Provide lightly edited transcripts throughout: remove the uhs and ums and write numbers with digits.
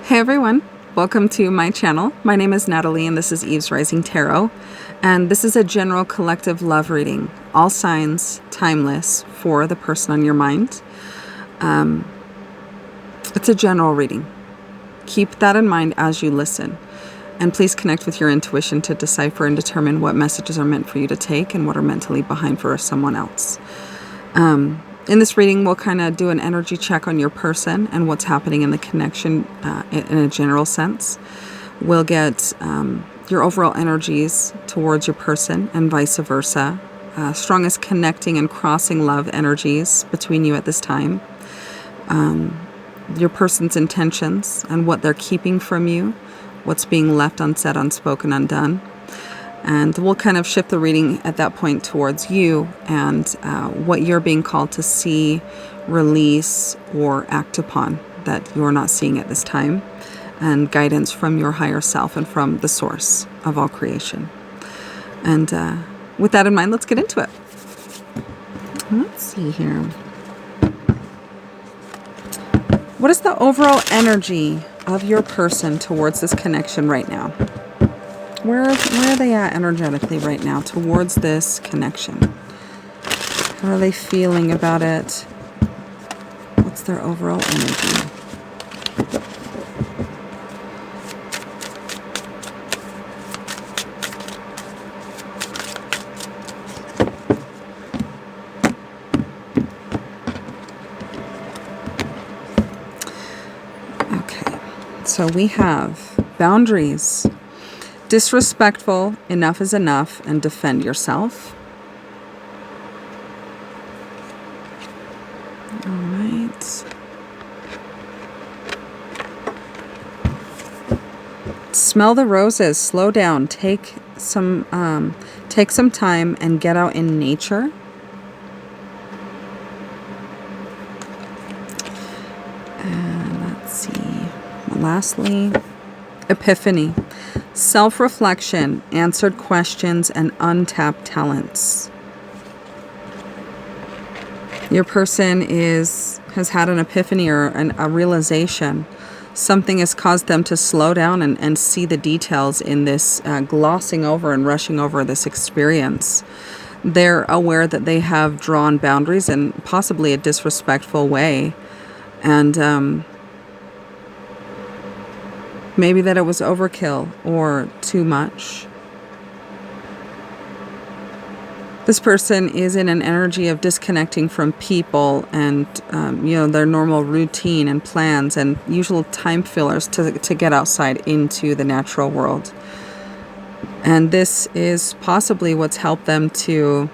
Hey everyone, welcome to my channel. My name is Natalie and this is Eve's Rising Tarot. And this is a general collective love reading, all signs, timeless, for the person on your mind. It's a general reading. Keep that in mind as you listen. And please connect with your intuition to decipher and determine what messages are meant for you to take and what are meant to leave behind for someone else. In this reading, we'll kind of do an energy check on your person and what's happening in the connection in a general sense. We'll get your overall energies towards your person and vice versa. Strongest connecting and crossing love energies between you at this time. Your person's intentions and what they're keeping from you. What's being left unsaid, unspoken, undone. And we'll kind of shift the reading at that point towards you and what you're being called to see, release, or act upon that you're not seeing at this time, and guidance from your higher self and from the source of all creation. And with that in mind, let's get into it. Let's see here. What is the overall energy of your person towards this connection right now? Where are they at energetically right now towards this connection? How are they feeling about it? What's their overall energy? Okay, so we have boundaries. Disrespectful, enough is enough, and defend yourself. All right. Smell the roses. Slow down. Take some time and get out in nature. And let's see. Lastly, epiphany. Self-reflection, answered questions, and untapped talents. Your person has had an epiphany or a realization. Something has caused them to slow down and see the details in this glossing over and rushing over this experience. They're aware that they have drawn boundaries in possibly a disrespectful way. And maybe that it was overkill or too much. This person is in an energy of disconnecting from people and, their normal routine and plans and usual time fillers to get outside into the natural world. And this is possibly what's helped them to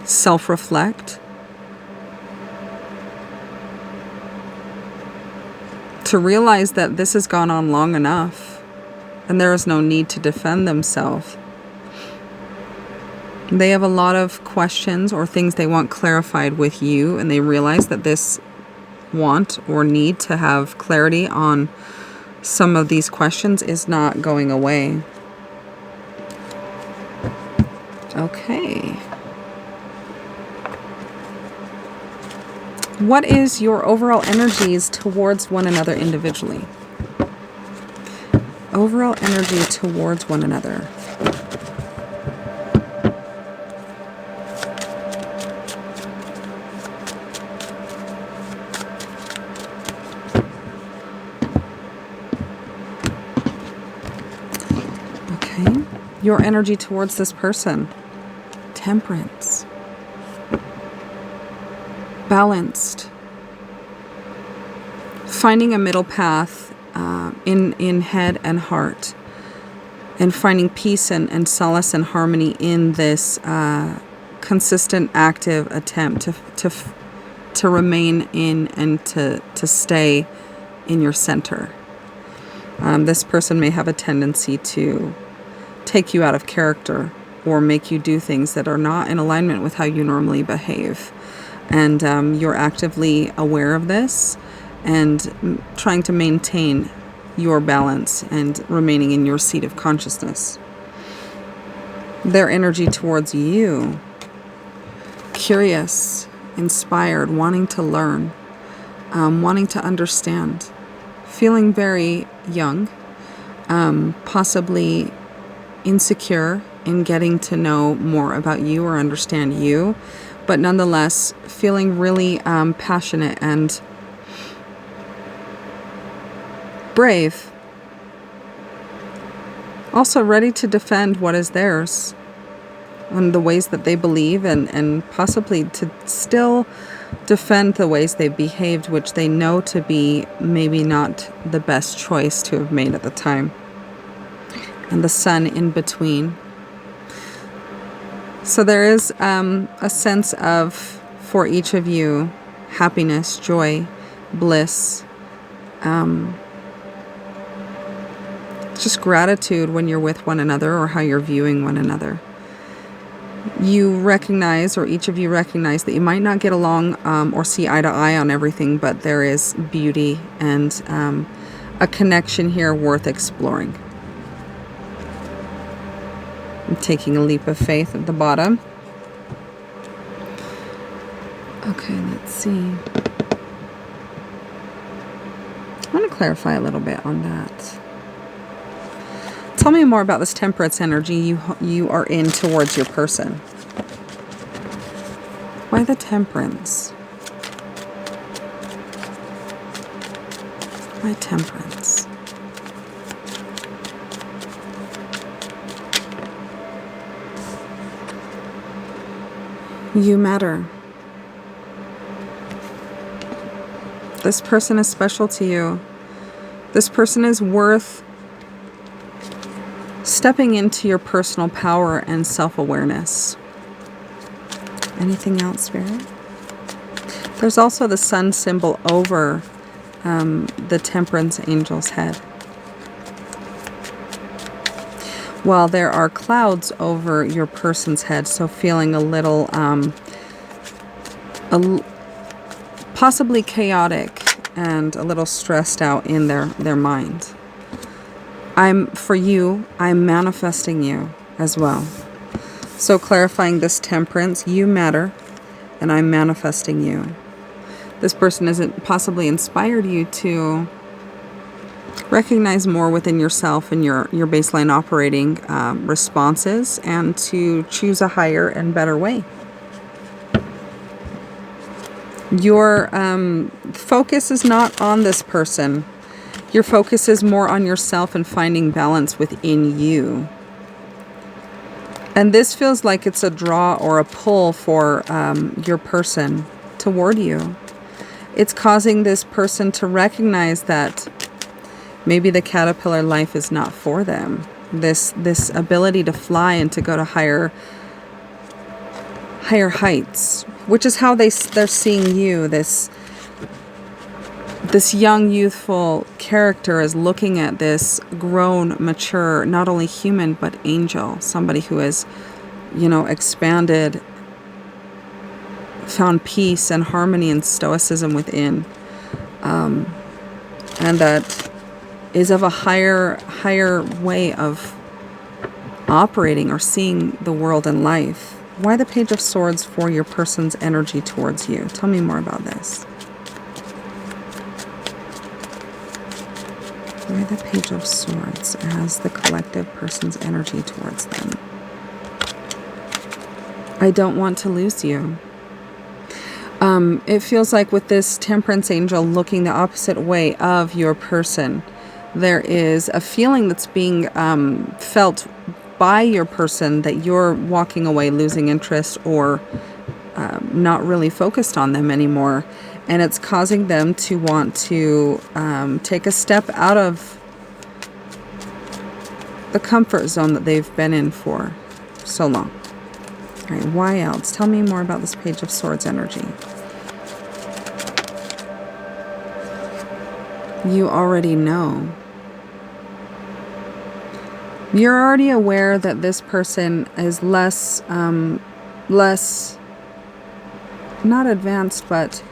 self-reflect, to realize that this has gone on long enough and there is no need to defend themselves. They have a lot of questions or things they want clarified with you, and they realize that this want or need to have clarity on some of these questions is not going away. Okay. What is your overall energies towards one another individually? Overall energy towards one another. Okay. Your energy towards this person. Temperance. Balanced. Finding a middle path in head and heart, and finding peace and solace and harmony in this consistent, active attempt to remain in and to stay in your center. This person may have a tendency to take you out of character or make you do things that are not in alignment with how you normally behave. And you're actively aware of this and trying to maintain your balance and remaining in your seat of consciousness. Their energy towards you. Curious, inspired, wanting to learn, wanting to understand, feeling very young, possibly insecure in getting to know more about you or understand you, but nonetheless feeling really passionate and brave. Also ready to defend what is theirs and the ways that they believe, and possibly to still defend the ways they behaved, which they know to be maybe not the best choice to have made at the time. And the sun in between. So there is a sense of, for each of you, happiness, joy, bliss, just gratitude when you're with one another or how you're viewing one another. You recognize, or each of you recognize, that you might not get along or see eye to eye on everything, but there is beauty and a connection here worth exploring. I'm taking a leap of faith at the bottom. Okay, let's see. I want to clarify a little bit on that. Tell me more about this temperance energy you are in towards your person. Why the temperance? Why temperance? You matter. This person is special to you. This person is worth stepping into your personal power and self-awareness. Anything else, Spirit? There's also the sun symbol over the temperance angel's head. While there are clouds over your person's head, so feeling a little possibly chaotic and a little stressed out in their mind. For you, I'm manifesting you as well. So clarifying this temperance, you matter, and I'm manifesting you. This person hasn't possibly inspired you to recognize more within yourself and your baseline operating responses, and to choose a higher and better way. Your focus is not on this person. Your focus is more on yourself and finding balance within you. And this feels like it's a draw or a pull for your person toward you. It's causing this person to recognize that maybe the caterpillar life is not for them. This ability to fly and to go to higher heights, which is how they're seeing you. This young, youthful character is looking at this grown, mature, not only human, but angel. Somebody who has, expanded, found peace and harmony and stoicism within. And that is of a higher way of operating or seeing the world and life. Why the Page of Swords for your person's energy towards you? Tell me more about this. Why the Page of Swords as the collective person's energy towards them? I don't want to lose you. It feels like with this temperance angel looking the opposite way of your person, there is a feeling that's being felt by your person that you're walking away, losing interest, or not really focused on them anymore. And it's causing them to want to take a step out of the comfort zone that they've been in for so long. All right, why else? Tell me more about this Page of Swords energy. You already know. You're already aware that this person is less, not advanced, but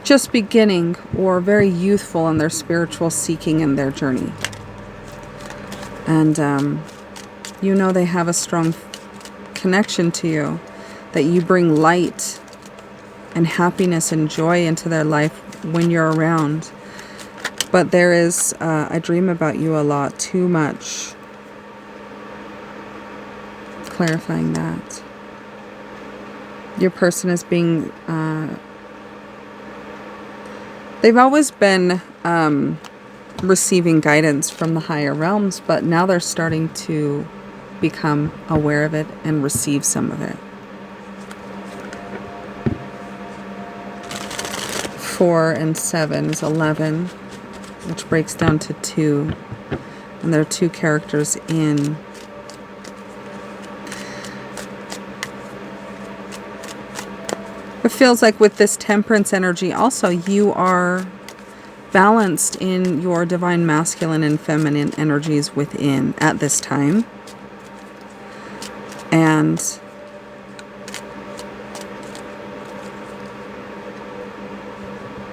just beginning or very youthful in their spiritual seeking and their journey. And they have a strong connection to you, that you bring light and happiness and joy into their life when you're around. But there is, I dream about you a lot, too much. Clarifying that. Your person is being, they've always been receiving guidance from the higher realms, but now they're starting to become aware of it and receive some of it. 4 and 7 is 11, which breaks down to 2. And there are 2 characters in. It feels like with this temperance energy also, you are balanced in your divine masculine and feminine energies within at this time. And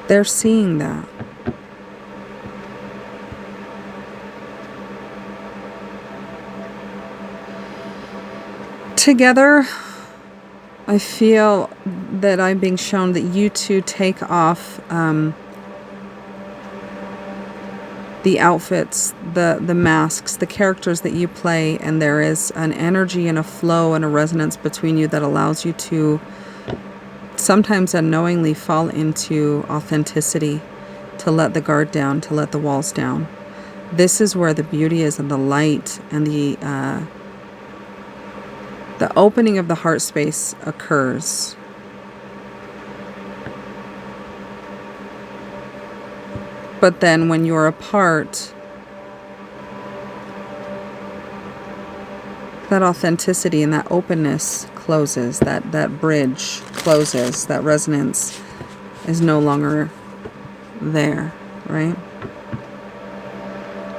they're seeing that. Together, I feel that I'm being shown that you two take off the outfits, the masks, the characters that you play, and there is an energy and a flow and a resonance between you that allows you to sometimes unknowingly fall into authenticity, to let the guard down, to let the walls down. This is where the beauty is, and the light and the opening of the heart space occurs. But then when you're apart, that authenticity and that openness closes, that bridge closes, that resonance is no longer there, right?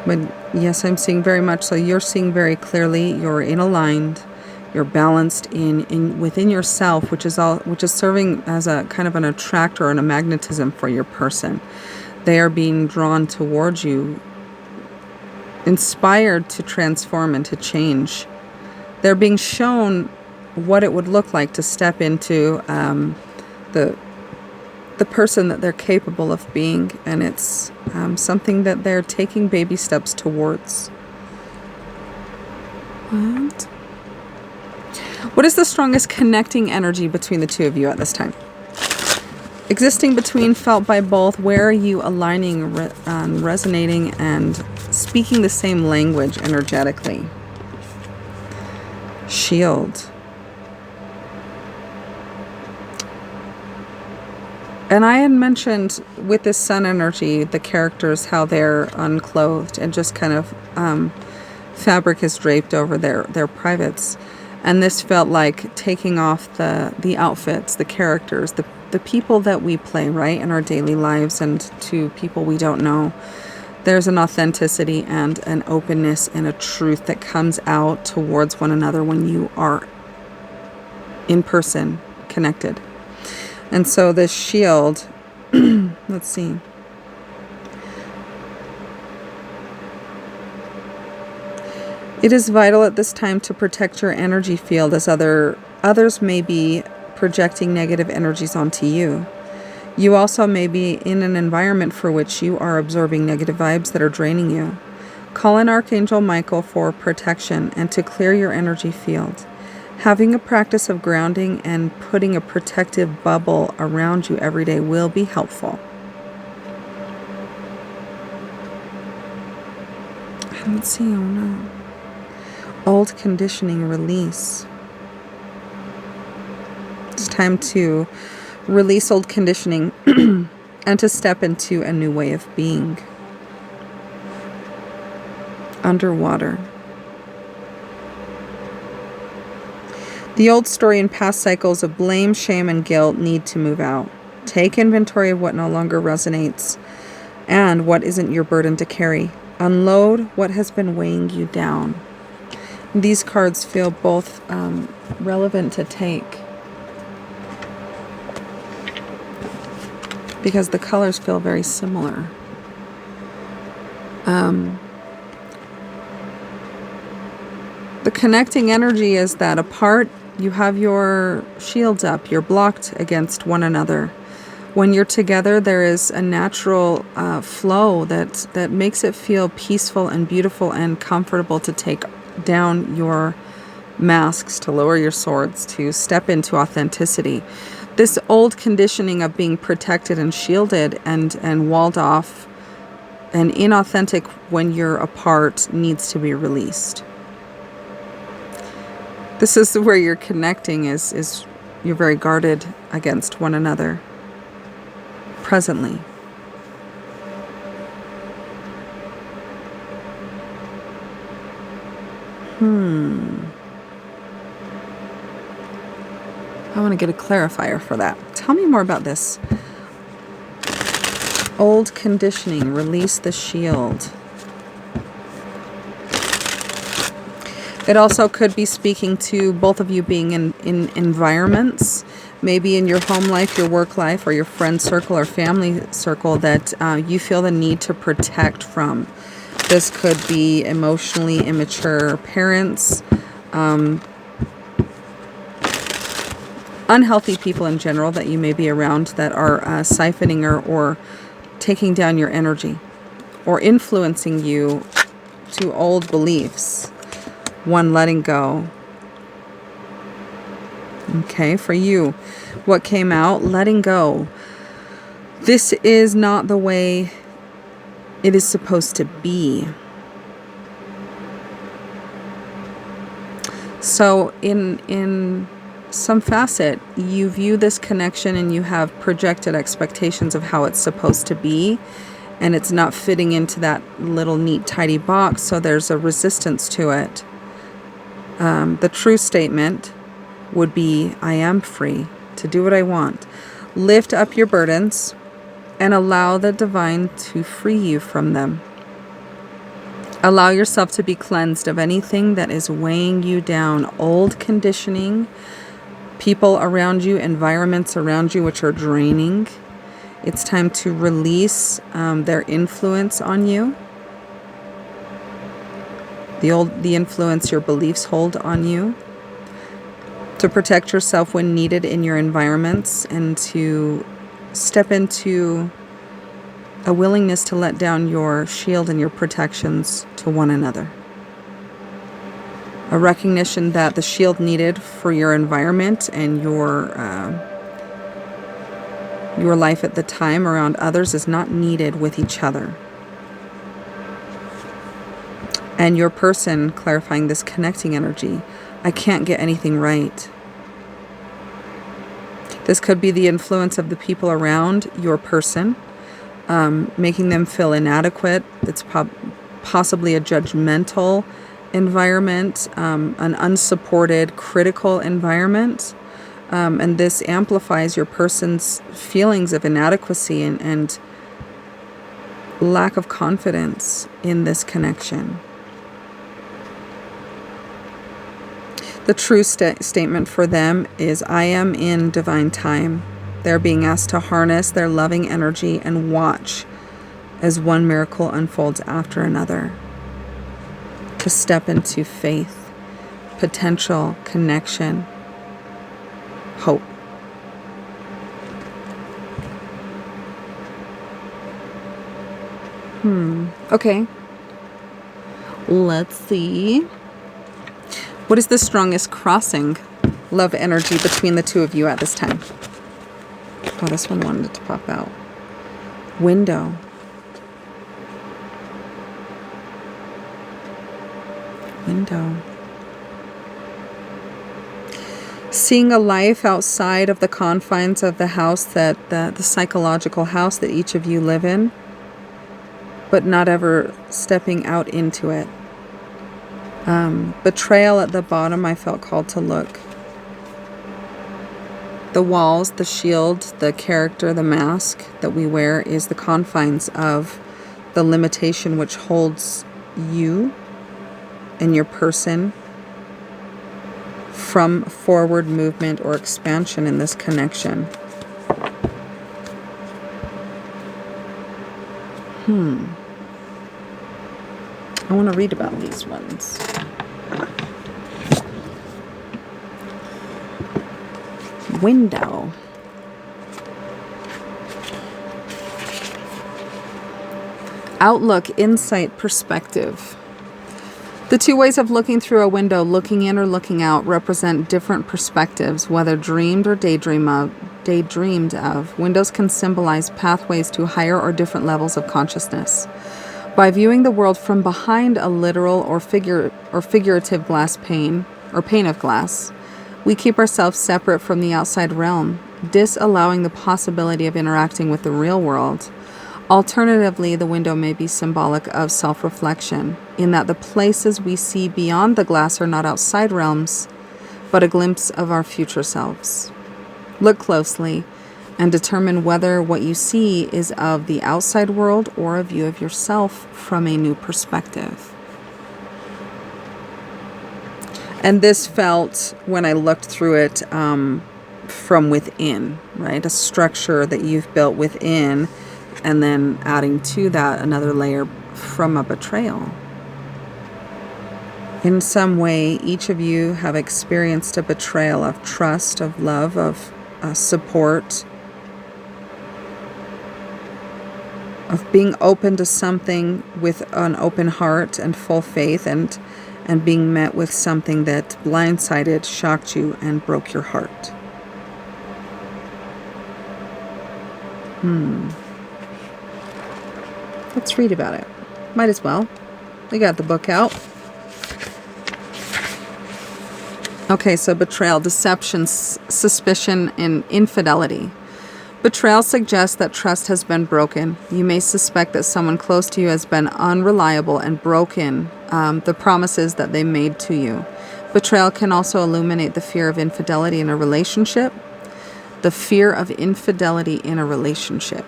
But yes, I'm seeing very much so. You're seeing very clearly, you're in aligned, you're balanced in within yourself, which is serving as a kind of an attractor and a magnetism for your person. They are being drawn towards you, inspired to transform and to change. They're being shown what it would look like to step into the person that they're capable of being, and it's something that they're taking baby steps towards. What is the strongest connecting energy between the two of you at this time? Existing between, felt by both. Where are you aligning, resonating, and speaking the same language energetically? Shield. And I had mentioned with this sun energy, the characters, how they're unclothed and just kind of fabric is draped over their privates. And this felt like taking off the outfits, the characters, the people that we play, right, in our daily lives, and to people we don't know. There's an authenticity and an openness and a truth that comes out towards one another when you are in person, connected. And so this shield, let's see. It is vital at this time to protect your energy field, as others may be projecting negative energies onto you. You also may be in an environment for which you are absorbing negative vibes that are draining you. Call in Archangel Michael for protection and to clear your energy field. Having a practice of grounding and putting a protective bubble around you every day will be helpful. Let's see, oh no. Old conditioning release. It's time to release old conditioning and to step into a new way of being. Underwater. The old story and past cycles of blame, shame, and guilt need to move out. Take inventory of what no longer resonates and what isn't your burden to carry. Unload what has been weighing you down. These cards feel both relevant to take because the colors feel very similar. The connecting energy is that apart, you have your shields up, you're blocked against one another. When you're together, there is a natural flow that makes it feel peaceful and beautiful and comfortable to take down your masks, to lower your swords, to step into authenticity. This old conditioning of being protected and shielded and walled off and inauthentic when you're apart needs to be released. This is where you're connecting is you're very guarded against one another presently. I want to get a clarifier for that. Tell me more about this. Old conditioning, release the shield. It also could be speaking to both of you being in environments, maybe in your home life, your work life, or your friend circle or family circle that you feel the need to protect from. This could be emotionally immature parents, unhealthy people in general that you may be around that are siphoning or taking down your energy or influencing you to old beliefs. One, letting go. Okay, for you, what came out? Letting go. This is not the way it is supposed to be. So in some facet, you view this connection and you have projected expectations of how it's supposed to be, and it's not fitting into that little neat tidy box, so there's a resistance to it. The true statement would be, I am free to do what I want. Lift up your burdens and allow the divine to free you from them. Allow yourself to be cleansed of anything that is weighing you down, old conditioning, people around you, environments around you which are draining. It's time to release their influence on you. The influence your beliefs hold on you. To protect yourself when needed in your environments, and to step into a willingness to let down your shield and your protections to one another. A recognition that the shield needed for your environment and your life at the time around others is not needed with each other. And your person, clarifying this connecting energy, I can't get anything right. This could be the influence of the people around your person, making them feel inadequate. It's possibly a judgmental environment, an unsupported, critical environment. And this amplifies your person's feelings of inadequacy and lack of confidence in this connection. The true statement for them is, I am in divine time. They're being asked to harness their loving energy and watch as one miracle unfolds after another. To step into faith, potential, connection, hope. Okay. Let's see. What is the strongest crossing love energy between the two of you at this time? Oh, this one wanted to pop out. Window. Window. Seeing a life outside of the confines of the house that the psychological house that each of you live in, but not ever stepping out into it. Betrayal at the bottom, I felt called to look. The walls, the shield, the character, the mask that we wear is the confines of the limitation which holds you and your person from forward movement or expansion in this connection. I want to read about these ones. Window. Outlook, insight, perspective. The two ways of looking through a window, looking in or looking out, represent different perspectives, whether dreamed or daydreamed of. Windows can symbolize pathways to higher or different levels of consciousness. By viewing the world from behind a literal or figurative glass pane or pane of glass, we keep ourselves separate from the outside realm, disallowing the possibility of interacting with the real world. Alternatively, the window may be symbolic of self-reflection, in that the places we see beyond the glass are not outside realms, but a glimpse of our future selves. Look closely and determine whether what you see is of the outside world or a view of yourself from a new perspective. And this felt, when I looked through it, from within, right? A structure that you've built within, and then adding to that another layer from a betrayal. In some way, each of you have experienced a betrayal of trust, of love, of support, of being open to something with an open heart and full faith, and being met with something that blindsided, shocked you, and broke your heart. Let's read about it. Might as well. We got the book out. Okay, so betrayal, deception, suspicion, and infidelity. Betrayal suggests that trust has been broken. You may suspect that someone close to you has been unreliable and broken the promises that they made to you. Betrayal can also illuminate the fear of infidelity in a relationship. The fear of infidelity in a relationship,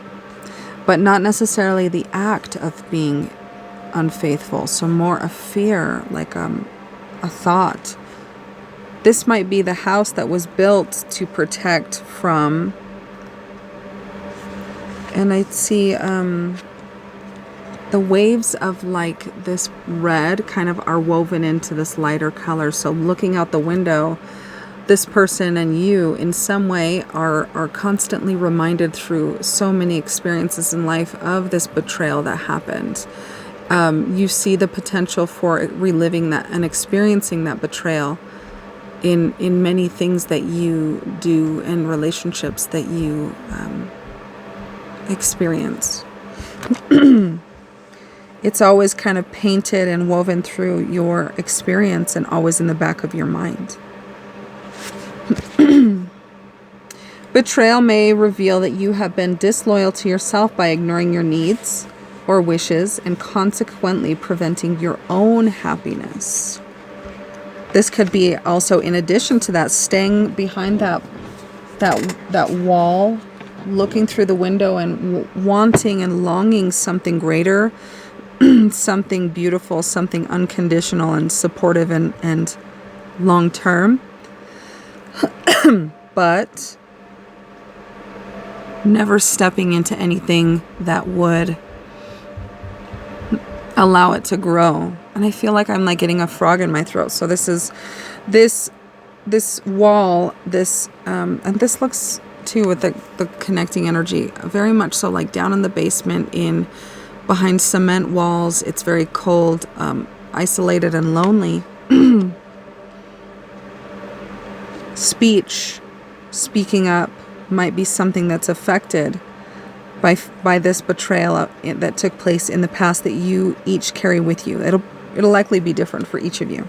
but not necessarily the act of being unfaithful. So more a fear, like a thought. This might be the house that was built to protect from, and I see the waves of like this red kind of are woven into this lighter color. So looking out the window, this person and you in some way are constantly reminded through so many experiences in life of this betrayal that happened. You see the potential for reliving that and experiencing that betrayal in many things that you do and relationships that you experience. It's always kind of painted and woven through your experience and always in the back of your mind. Betrayal may reveal that you have been disloyal to yourself by ignoring your needs or wishes and consequently preventing your own happiness. This could be also, in addition to that, staying behind that wall, looking through the window and wanting and longing something greater, something beautiful, something unconditional and supportive and long-term. But never stepping into anything that would allow it to grow. And I feel like I'm like getting a frog in my throat. So this is this wall, and this looks too with the connecting energy, very much so like down in the basement in behind cement walls. It's very cold, isolated and lonely. Speaking up might be something that's affected by this betrayal that took place in the past that you each carry with you. It'll likely be different for each of you.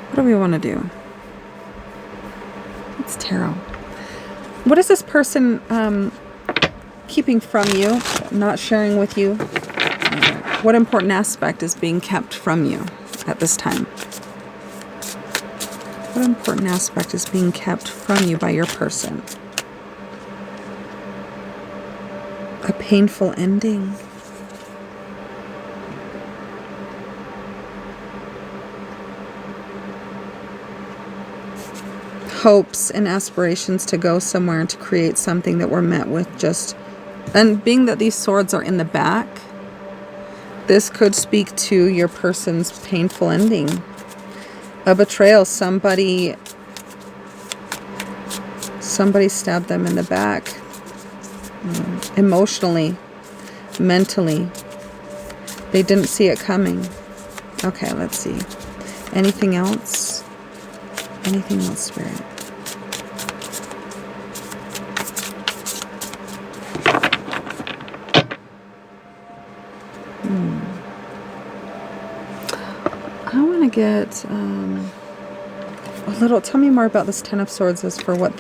What do we want to do? It's tarot. What is this person keeping from you, not sharing with you? What important aspect is being kept from you at this time? What important aspect is being kept from you by your person? A painful ending. Hopes and aspirations to go somewhere and to create something that were met with just... And being that these swords are in the back, this could speak to your person's painful ending. A betrayal. Somebody stabbed them in the back. Emotionally, mentally. They didn't see it coming. Okay, let's see. Anything else? Anything else, Spirit? I want to get a little. Tell me more about this Ten of Swords as for what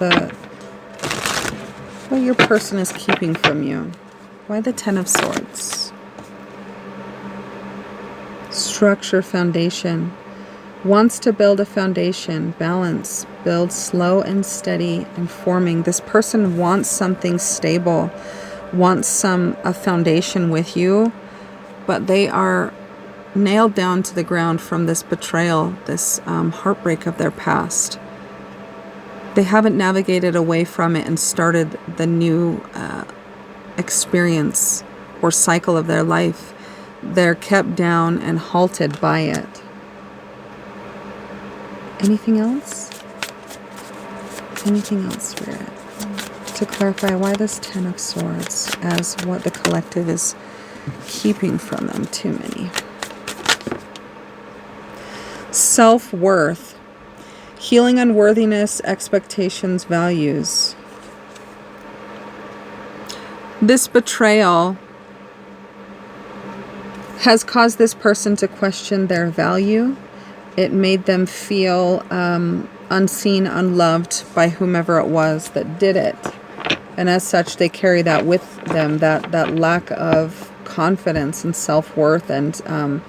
your person is keeping from you. Why the Ten of Swords? Structure, foundation. Wants to build a foundation, balance, build slow and steady and forming. This person wants something stable, wants a foundation with you, but they are nailed down to the ground from this betrayal, this heartbreak of their past. They haven't navigated away from it and started the new experience or cycle of their life. They're kept down and halted by it. Anything else? Anything else, Spirit? To clarify why this Ten of Swords as what the collective is keeping from them. Too many. Self-worth. Healing unworthiness, expectations, values. This betrayal has caused this person to question their value. It made them feel unseen, unloved by whomever it was that did it. And as such, they carry that with them, that lack of confidence and self-worth and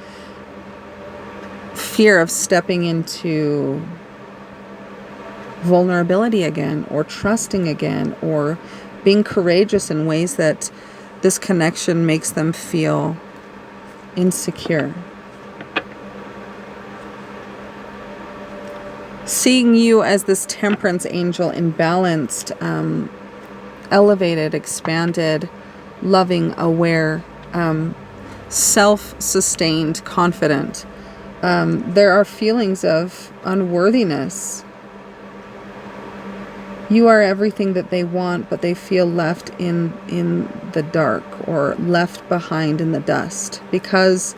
fear of stepping into vulnerability again, or trusting again, or being courageous in ways that this connection makes them feel insecure. Seeing you as this temperance angel, imbalanced, elevated, expanded, loving, aware, self-sustained, confident. There are feelings of unworthiness. You are everything that they want, but they feel left in the dark or left behind in the dust because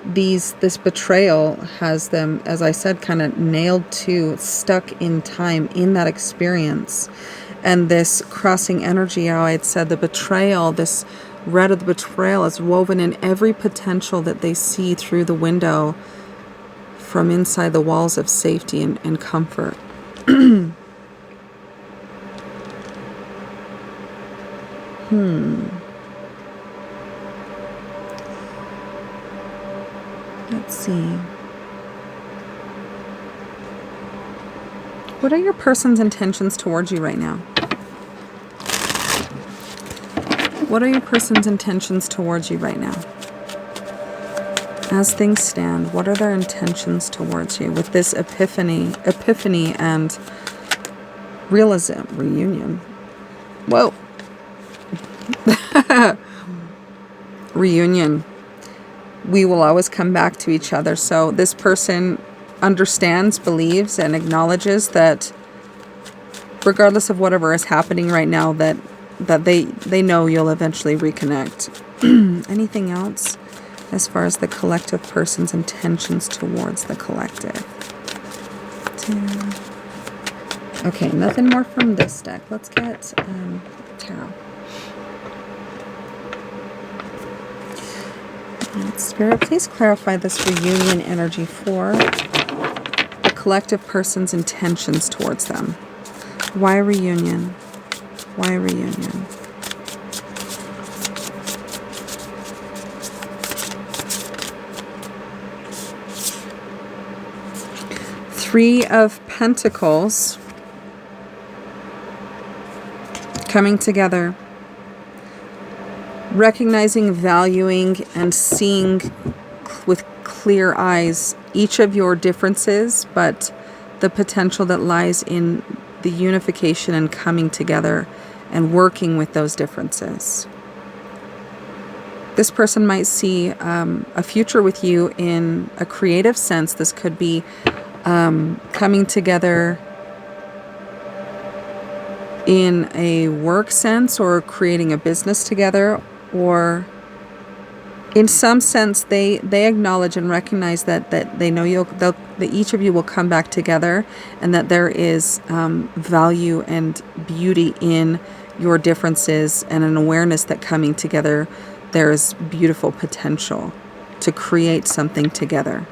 this betrayal has them, as I said, kind of nailed to, stuck in time in that experience. And this crossing energy, how I had said, the betrayal, this red of the betrayal is woven in every potential that they see through the window from inside the walls of safety and comfort. Let's see. What are your person's intentions towards you right now? What are your person's intentions towards you right now? As things stand, what are their intentions towards you with this epiphany and reunion? Whoa. Reunion. We will always come back to each other. So this person understands, believes, and acknowledges that regardless of whatever is happening right now, that they know you'll eventually reconnect. Anything else as far as the collective person's intentions towards the collective? Okay, nothing more from this deck. Let's get tarot. Spirit, please clarify this reunion energy for the collective person's intentions towards them. Why reunion? Why reunion? Three of Pentacles coming together. Recognizing, valuing, and seeing with clear eyes each of your differences, but the potential that lies in the unification and coming together and working with those differences. This person might see a future with you in a creative sense. This could be coming together in a work sense or creating a business together, or in some sense they acknowledge and recognize that they know that each of you will come back together, and that there is value and beauty in your differences, and an awareness that coming together there is beautiful potential to create something together.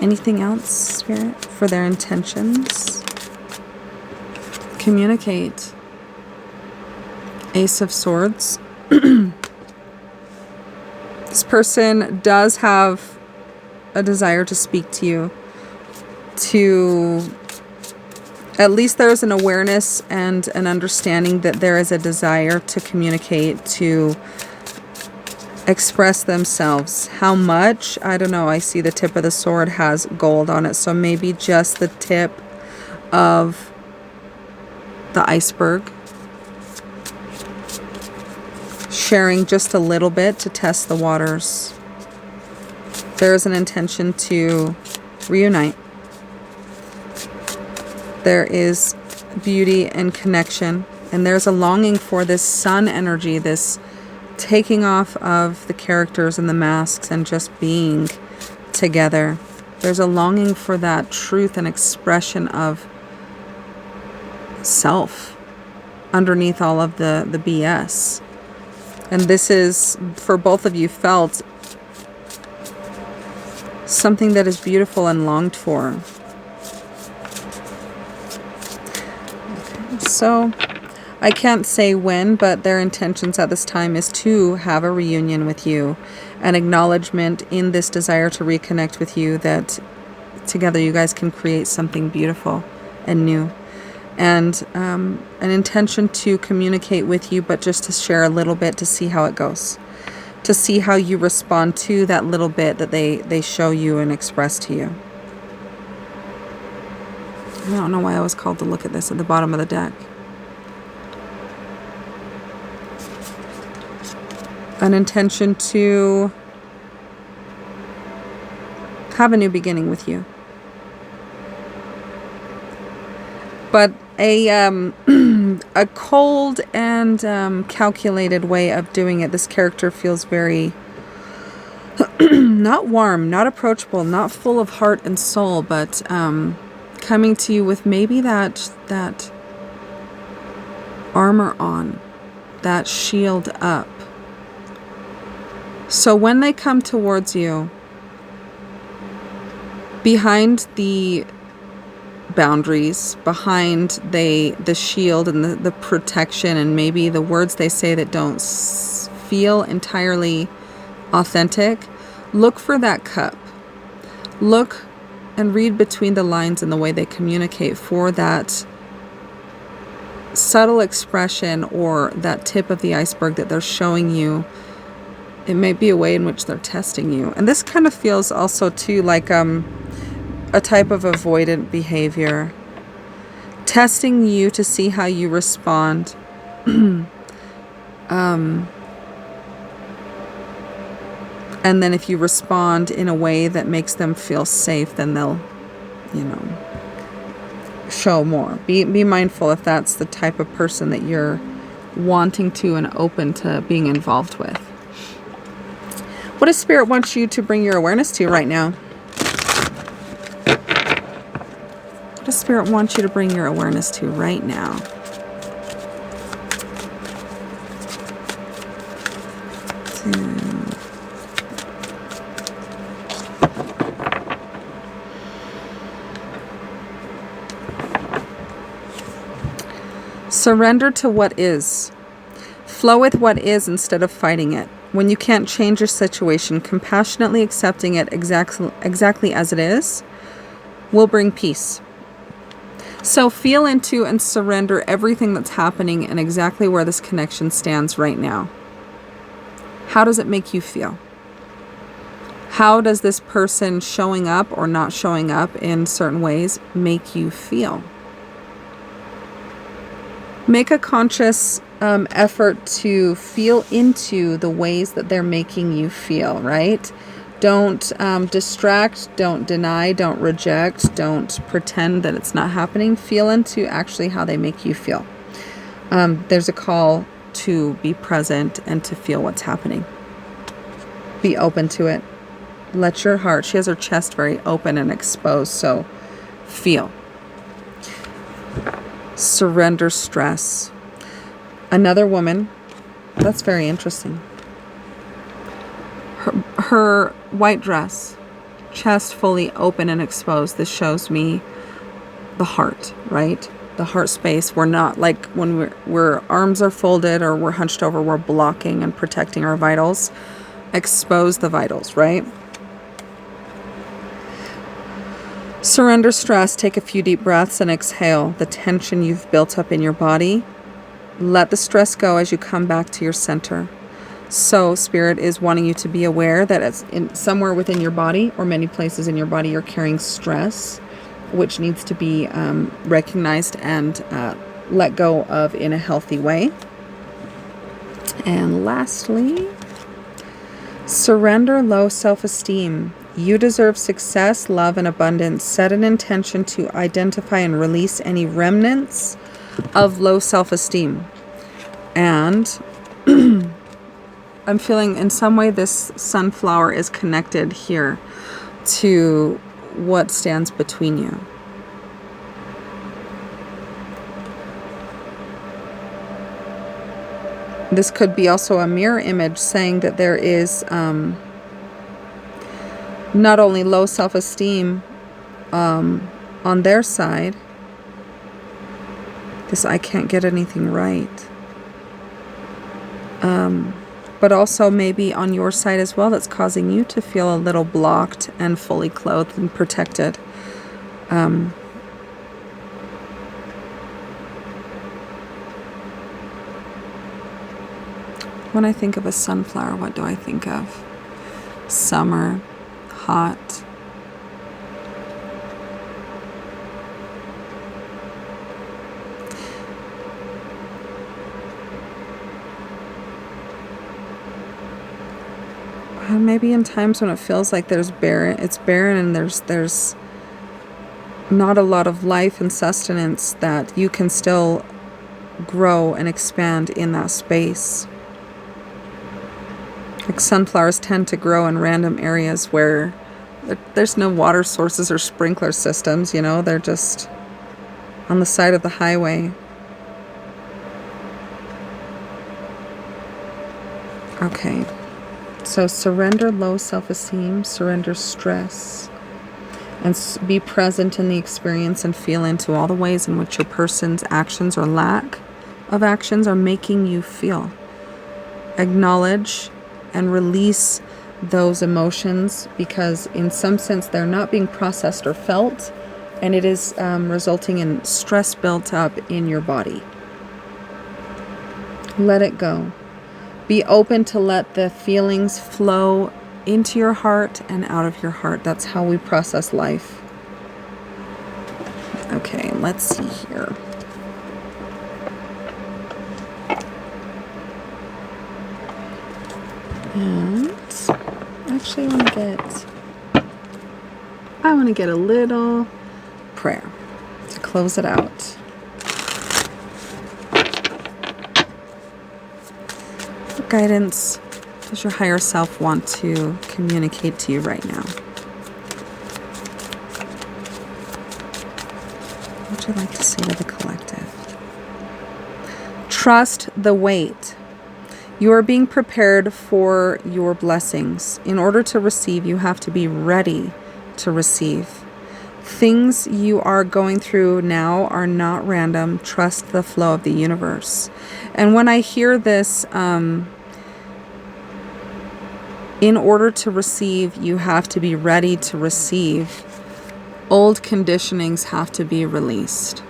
Anything else, Spirit, for their intentions? Communicate. Ace of Swords. This person does have a desire to speak to you. At least there's an awareness and an understanding that there is a desire to communicate, to express themselves. How much? I don't know. I see the tip of the sword has gold on it, so maybe just the tip of the iceberg. Sharing just a little bit to test the waters. There is an intention to reunite. There is beauty and connection, and there's a longing for this sun energy, this taking off of the characters and the masks and just being together. There's a longing for that truth and expression of self underneath all of the BS. And this is, for both of you, felt something that is beautiful and longed for. Okay, so I can't say when, but their intentions at this time is to have a reunion with you, an acknowledgement in this desire to reconnect with you, that together you guys can create something beautiful and new. And an intention to communicate with you, but just to share a little bit to see how it goes, to see how you respond to that little bit that they show you and express to you. I don't know why I was called to look at this at the bottom of the deck. An intention to have a new beginning with you. But a cold and calculated way of doing it. This character feels very not warm, not approachable, not full of heart and soul, but coming to you with maybe that armor on, that shield up. So when they come towards you, behind the boundaries, behind the shield and the protection, and maybe the words they say that don't feel entirely authentic, look for that cup. Look and read between the lines in the way they communicate for that subtle expression or that tip of the iceberg that they're showing you. It may be a way in which they're testing you. And this kind of feels also too like a type of avoidant behavior, testing you to see how you respond. And then if you respond in a way that makes them feel safe, then they'll, show more. Be mindful if that's the type of person that you're wanting to and open to being involved with. What does Spirit want you to bring your awareness to right now? What does Spirit want you to bring your awareness to right now? Surrender to what is. Flow with what is instead of fighting it. When you can't change your situation, compassionately accepting it exactly as it is will bring peace. So feel into and surrender everything that's happening and exactly where this connection stands right now. How does it make you feel? How does this person showing up or not showing up in certain ways make you feel? Make a conscious effort to feel into the ways that they're making you feel, right? Don't distract, don't deny, don't reject, don't pretend that it's not happening. Feel into actually how they make you feel. There's a call to be present and to feel what's happening. Be open to it. Let your heart, she has her chest very open and exposed, so feel. Surrender stress. Another woman, that's very interesting. Her white dress, chest fully open and exposed. This shows me the heart, right? The heart space. We're not like when we're arms are folded or we're hunched over, we're blocking and protecting our vitals. Expose the vitals, right? Surrender stress. Take a few deep breaths and exhale the tension you've built up in your body. Let the stress go as you come back to your center. So Spirit is wanting you to be aware that it's somewhere within your body or many places in your body you're carrying stress, which needs to be recognized and let go of in a healthy way. And lastly, surrender low self-esteem. You deserve success, love, and abundance. Set an intention to identify and release any remnants of low self-esteem. And I'm feeling in some way this sunflower is connected here to what stands between you. This could be also a mirror image saying that there is not only low self-esteem on their side. This I can't get anything right. But also maybe on your side as well that's causing you to feel a little blocked and fully clothed and protected. When I think of a sunflower, what do I think of? Summer, hot. Maybe in times when it feels like it's barren and there's not a lot of life and sustenance, that you can still grow and expand in that space. Like sunflowers tend to grow in random areas where there's no water sources or sprinkler systems, they're just on the side of the highway. Okay. So surrender low self-esteem, surrender stress, and be present in the experience and feel into all the ways in which your person's actions or lack of actions are making you feel. Acknowledge and release those emotions, because in some sense they're not being processed or felt, and it is resulting in stress built up in your body. Let it go. Be open to let the feelings flow into your heart and out of your heart. That's how we process life. Okay, let's see here. And actually I want to get a little prayer to close it out. What guidance does your higher self want to communicate to you right now? What would you like to say to the collective? Trust the wait. You are being prepared for your blessings. In order to receive, you have to be ready to receive. Things you are going through now are not random. Trust the flow of the universe. And when I hear this, in order to receive, you have to be ready to receive. Old conditionings have to be released.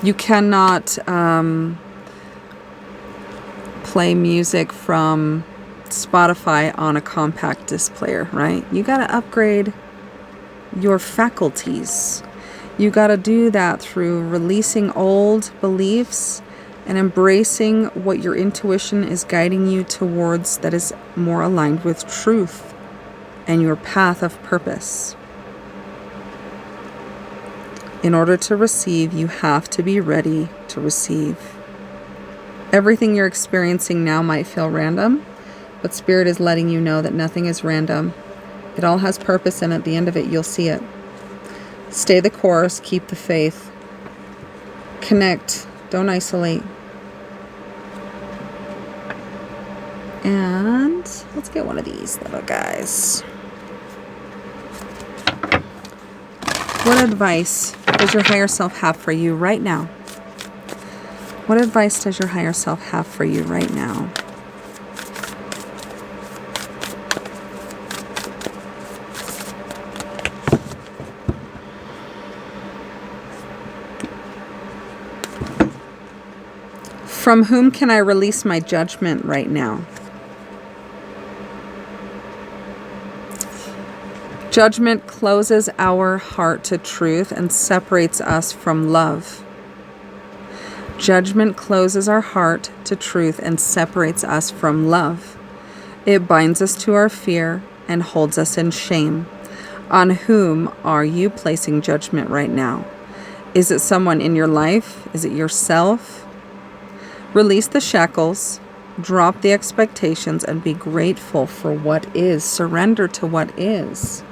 You cannot play music from Spotify on a compact disc player, right? You got to upgrade your faculties. You got to do that through releasing old beliefs and embracing what your intuition is guiding you towards that is more aligned with truth and your path of purpose. In order to receive, you have to be ready to receive. Everything you're experiencing now might feel random, but Spirit is letting you know that nothing is random. It all has purpose, and at the end of it, you'll see it. Stay the course, keep the faith. Connect, don't isolate. And let's get one of these little guys. What advice does your higher self have for you right now? What advice does your higher self have for you right now? From whom can I release my judgment right now? Judgment closes our heart to truth and separates us from love. Judgment closes our heart to truth and separates us from love. It binds us to our fear and holds us in shame. On whom are you placing judgment right now? Is it someone in your life? Is it yourself? Release the shackles, drop the expectations, and be grateful for what is. Surrender to what is.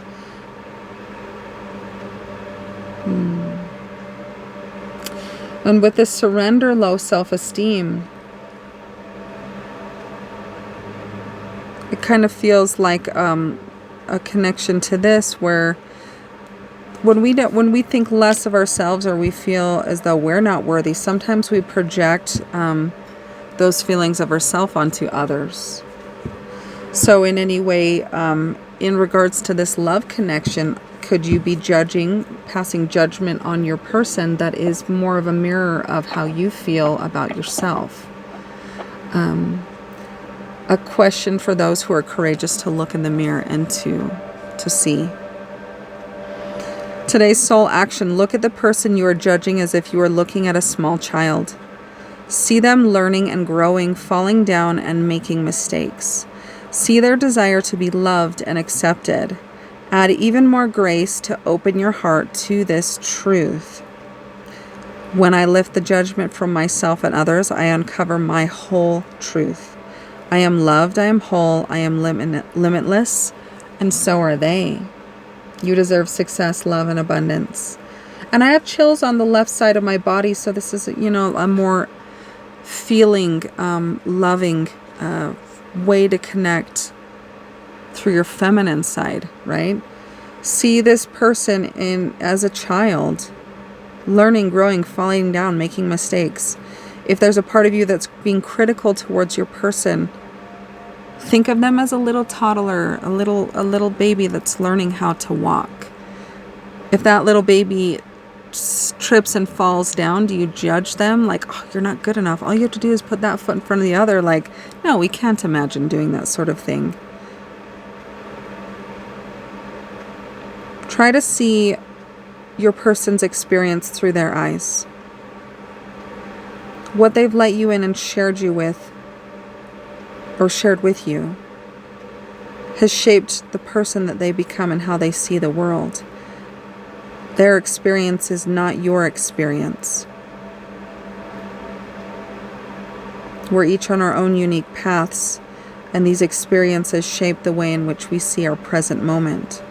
And with this surrender, low self-esteem, it kind of feels like a connection to this, where when we think less of ourselves, or we feel as though we're not worthy, sometimes we project those feelings of ourselves onto others. So in any way, in regards to this love connection, could you be passing judgment on your person that is more of a mirror of how you feel about yourself? A question for those who are courageous to look in the mirror and to see. Today's soul action: look at the person you are judging as if you are looking at a small child. See them learning and growing, falling down and making mistakes. See their desire to be loved and accepted. Add even more grace to open your heart to this truth. When I lift the judgment from myself and others, I uncover my whole truth. I am loved, I am whole, I am limitless, and so are they. You deserve success, love, and abundance. And I have chills on the left side of my body, so this is, a more feeling, loving way to connect through your feminine side, right? See this person as a child, learning, growing, falling down, making mistakes. If there's a part of you that's being critical towards your person, think of them as a little toddler, a little baby that's learning how to walk. If that little baby trips and falls down, do you judge them like, oh, you're not good enough, all you have to do is put that foot in front of the other? Like, no, we can't imagine doing that sort of thing. Try to see your person's experience through their eyes. What they've let you in and shared you with, or shared with you, has shaped the person that they become and how they see the world. Their experience is not your experience. We're each on our own unique paths, and these experiences shape the way in which we see our present moment.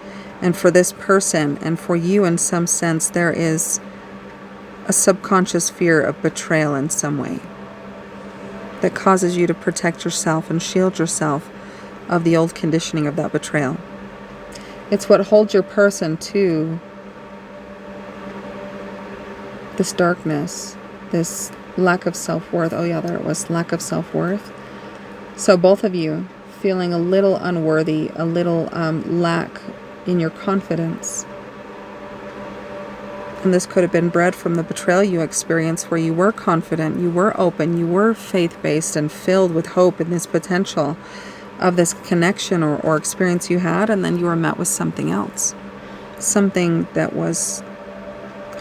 And for this person, and for you in some sense, there is a subconscious fear of betrayal in some way that causes you to protect yourself and shield yourself of the old conditioning of that betrayal. It's what holds your person to this darkness, this lack of self-worth. Oh yeah, there it was, lack of self-worth. So both of you feeling a little unworthy, a little lack in your confidence. And this could have been bred from the betrayal you experienced, where you were confident, you were open, you were faith-based and filled with hope in this potential of this connection or experience you had, and then you were met with something else. Something that was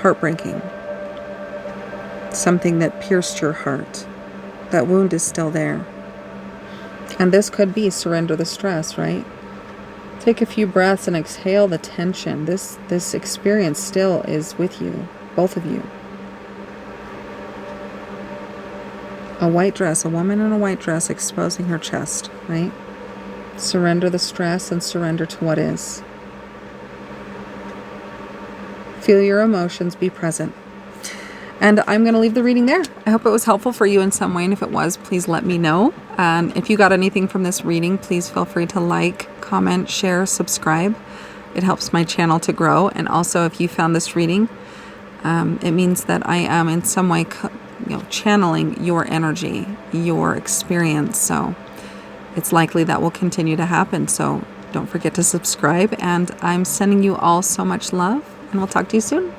heartbreaking. something that pierced your heart. That wound is still there. And this could be surrender the stress, right? Take a few breaths and exhale the tension. This experience still is with you, both of you. A white dress, a woman in a white dress exposing her chest, right? Surrender the stress and surrender to what is. Feel your emotions, be present. And I'm going to leave the reading there. I hope it was helpful for you in some way. And if it was, please let me know. And if you got anything from this reading, please feel free to like, comment, share, subscribe. It helps my channel to grow. And also, if you found this reading, it means that I am in some way channeling your energy, your experience. So it's likely that will continue to happen. So don't forget to subscribe. And I'm sending you all so much love. And we'll talk to you soon.